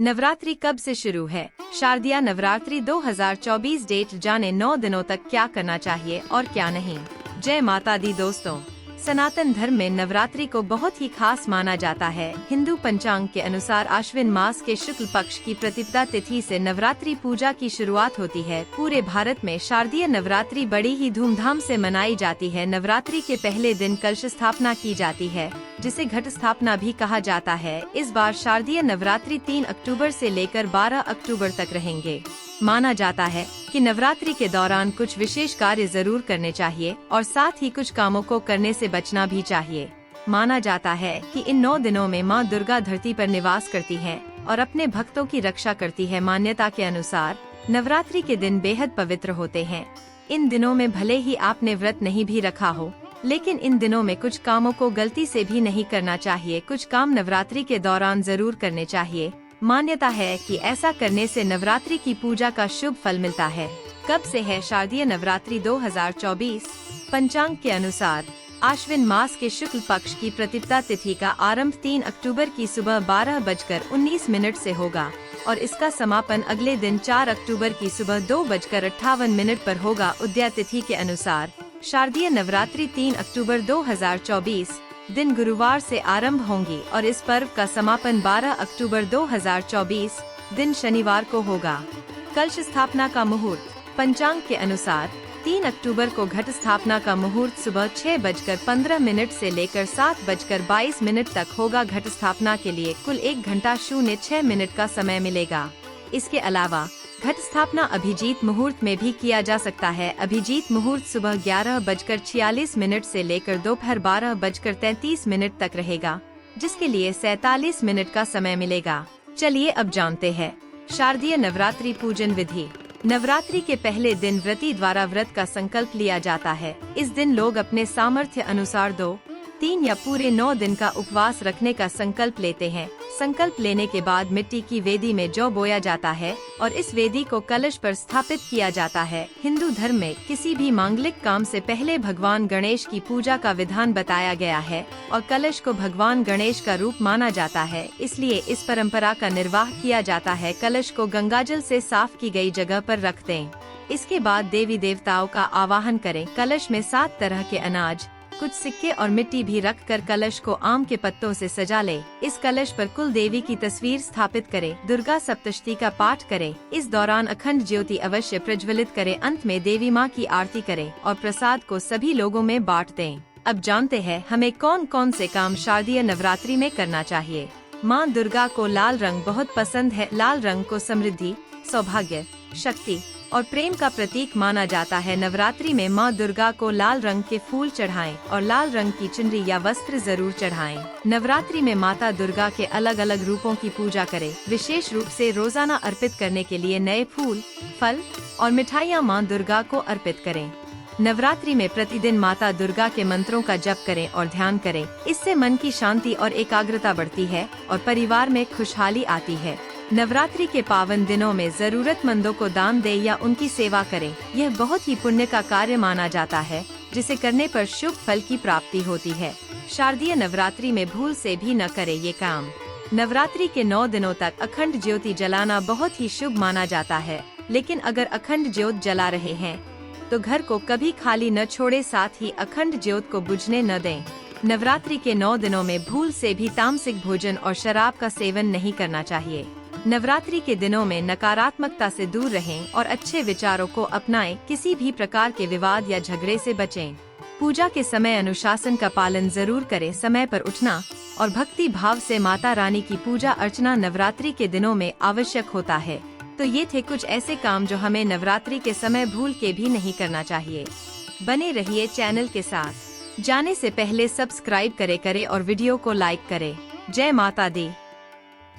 नवरात्रि कब से शुरू है? शारदीय नवरात्रि 2024 डेट जाने 9 दिनों तक क्या करना चाहिए और क्या नहीं। जय माता दी दोस्तों, सनातन धर्म में नवरात्रि को बहुत ही खास माना जाता है। हिंदू पंचांग के अनुसार आश्विन मास के शुक्ल पक्ष की प्रतिपदा तिथि से नवरात्रि पूजा की शुरुआत होती है। पूरे भारत में शारदीय नवरात्रि बड़ी ही धूमधाम से मनाई जाती है। नवरात्रि के पहले दिन कलश स्थापना की जाती है, जिसे घट स्थापना भी कहा जाता है। इस बार शारदीय नवरात्रि 3 अक्टूबर से लेकर 12 अक्टूबर तक रहेंगे। माना जाता है कि नवरात्रि के दौरान कुछ विशेष कार्य जरूर करने चाहिए और साथ ही कुछ कामों को करने से बचना भी चाहिए। माना जाता है कि इन 9 दिनों में मां दुर्गा धरती पर निवास करती हैं और अपने भक्तों की रक्षा करती है। मान्यता के अनुसार नवरात्रि के दिन बेहद पवित्र होते हैं। इन दिनों में भले ही आपने व्रत नहीं भी रखा हो, लेकिन इन दिनों में कुछ कामों को गलती से भी नहीं करना चाहिए। कुछ काम नवरात्रि के दौरान जरूर करने चाहिए। मान्यता है कि ऐसा करने से नवरात्रि की पूजा का शुभ फल मिलता है। कब से है शारदीय नवरात्रि 2024? पंचांग के अनुसार आश्विन मास के शुक्ल पक्ष की प्रतिपदा तिथि का आरंभ 3 अक्टूबर की सुबह 12:19 से होगा और इसका समापन अगले दिन 4 अक्टूबर की सुबह 2:58 पर होगा। उदया तिथि के अनुसार शारदीय नवरात्रि 3 अक्टूबर 2024 दिन गुरुवार से आरंभ होंगी और इस पर्व का समापन 12 अक्टूबर 2024 दिन शनिवार को होगा। कलश स्थापना का मुहूर्त पंचांग के अनुसार 3 अक्टूबर को घट स्थापना का मुहूर्त सुबह 6:15 से लेकर 7:22 तक होगा। घट स्थापना के लिए कुल 1 घंटा 06 मिनट का समय मिलेगा। इसके अलावा घट स्थापना अभिजीत मुहूर्त में भी किया जा सकता है। अभिजीत मुहूर्त सुबह 11:46 से लेकर दोपहर 12:33 तक रहेगा, जिसके लिए 47 मिनट का समय मिलेगा। चलिए अब जानते हैं शारदीय नवरात्रि पूजन विधि। नवरात्रि के पहले दिन व्रती द्वारा व्रत का संकल्प लिया जाता है। इस दिन लोग अपने सामर्थ्य अनुसार 2, 3 या पूरे 9 दिन का उपवास रखने का संकल्प लेते हैं। संकल्प लेने के बाद मिट्टी की वेदी में जौ बोया जाता है और इस वेदी को कलश पर स्थापित किया जाता है। हिंदू धर्म में किसी भी मांगलिक काम से पहले भगवान गणेश की पूजा का विधान बताया गया है और कलश को भगवान गणेश का रूप माना जाता है, इसलिए इस परंपरा का निर्वाह किया जाता है। कलश को गंगाजल से साफ की गई जगह पर रख दें। इसके बाद देवी देवताओं का आवाहन करें। कलश में 7 तरह के अनाज, कुछ सिक्के और मिट्टी भी रखकर कलश को आम के पत्तों से सजा ले। इस कलश पर कुल देवी की तस्वीर स्थापित करें। दुर्गा सप्तशती का पाठ करें। इस दौरान अखंड ज्योति अवश्य प्रज्वलित करें। अंत में देवी माँ की आरती करें और प्रसाद को सभी लोगों में बांट दें। अब जानते हैं हमें कौन कौन से काम शारदीय नवरात्रि में करना चाहिए। माँ दुर्गा को लाल रंग बहुत पसंद है। लाल रंग को समृद्धि, सौभाग्य, शक्ति और प्रेम का प्रतीक माना जाता है। नवरात्रि में माँ दुर्गा को लाल रंग के फूल चढ़ाएं और लाल रंग की चुनरी या वस्त्र जरूर चढ़ाएं। नवरात्रि में माता दुर्गा के अलग अलग रूपों की पूजा करें। विशेष रूप से रोजाना अर्पित करने के लिए नए फूल, फल और मिठाइयाँ माँ दुर्गा को अर्पित करें। नवरात्रि में प्रतिदिन माता दुर्गा के मंत्रों का जप करें और ध्यान करें। इससे मन की शांति और एकाग्रता बढ़ती है और परिवार में खुशहाली आती है। नवरात्रि के पावन दिनों में जरूरतमंदों को दान दें या उनकी सेवा करें। यह बहुत ही पुण्य का कार्य माना जाता है, जिसे करने पर शुभ फल की प्राप्ति होती है। शारदीय नवरात्रि में भूल से भी न करें ये काम। नवरात्रि के 9 दिनों तक अखंड ज्योति जलाना बहुत ही शुभ माना जाता है, लेकिन अगर अखंड ज्योत जला रहे हैं तो घर को कभी खाली न छोड़े, साथ ही अखंड ज्योत को बुझने न दें। नवरात्रि के 9 दिनों में भूल से भी तामसिक भोजन और शराब का सेवन नहीं करना चाहिए। नवरात्रि के दिनों में नकारात्मकता से दूर रहें और अच्छे विचारों को अपनाएं। किसी भी प्रकार के विवाद या झगड़े से बचें। पूजा के समय अनुशासन का पालन जरूर करें। समय पर उठना और भक्ति भाव से माता रानी की पूजा अर्चना नवरात्रि के दिनों में आवश्यक होता है। तो ये थे कुछ ऐसे काम जो हमें नवरात्रि के समय भूल के भी नहीं करना चाहिए। बने रहिए चैनल के साथ। जाने से पहले सब्सक्राइब करें और वीडियो को लाइक करें। जय माता दी।